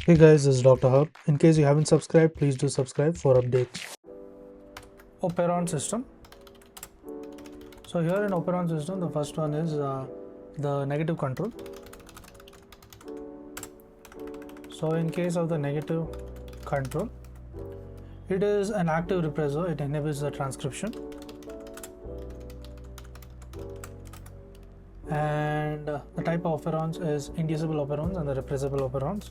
Hey guys, this is Dr. Hub. In case you haven't subscribed, please do subscribe for updates. Operon system. So here in Operon system, the first one is the negative control. So in case of the negative control, it is an active repressor. It enables the transcription. And the type of operons is inducible operons and the repressible operons.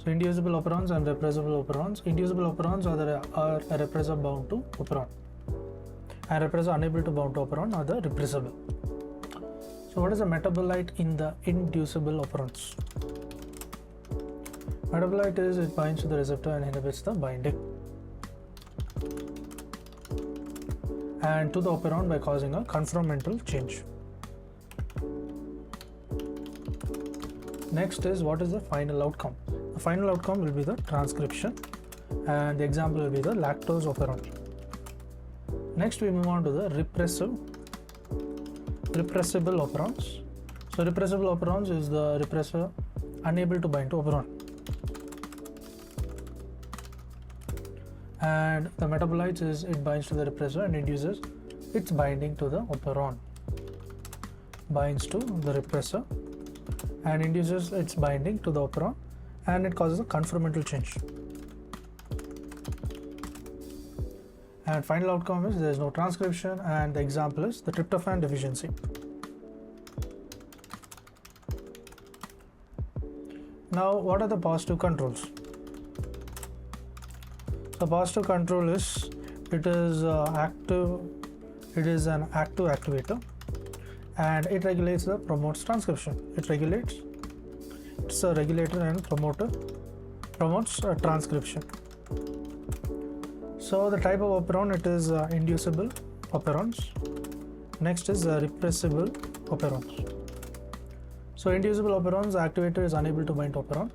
So inducible operons and repressible operons. Inducible operons are a repressor bound to operon, and repressor unable to bound to operon are the repressible. So what is the metabolite in the inducible operons? Metabolite is it binds to the receptor and inhibits the binding and to the operon by causing a conformational change. Next is what is the final outcome? The final outcome will be the transcription, and the example will be the lactose operon. Next we move on to the repressible operons. So repressible operons is the repressor unable to bind to operon, and the metabolites is it binds to the repressor and induces its binding to the operon, binds to the repressor and induces its binding to the operon, and it causes a conformational change. And final outcome is there is no transcription, and the example is the tryptophan deficiency. Now what are the positive controls? The positive control is it is active. It is an active activator, and it regulates the promotes transcription. It's a regulator and promotes transcription. So the type of operon, it is inducible operons. Next is repressible operons. So inducible operons, the activator is unable to bind to operon,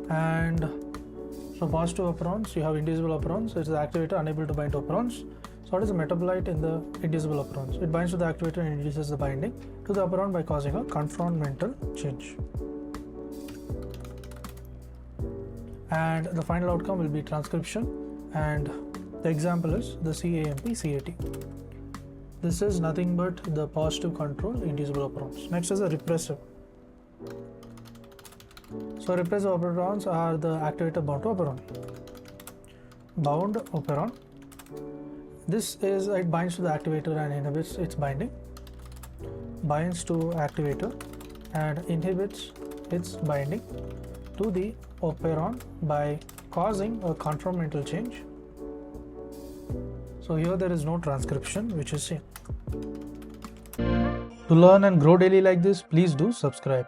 and so positive operons, you have inducible operons. It's the activator unable to bind to operons. So what is the metabolite in the inducible operons? It binds to the activator and induces the binding to the operon by causing a conformational change. And the final outcome will be transcription, and the example is the CAMP-CAT. This is nothing but the positive control inducible operons. Next is the repressive. So repressive operons are the activator bound to operon. Bound operon. This is it binds to the activator and inhibits its binding. Binds to activator and inhibits its binding to the operon by causing a conformational change. So here there is no transcription which is seen. To learn and grow daily like this, please do subscribe.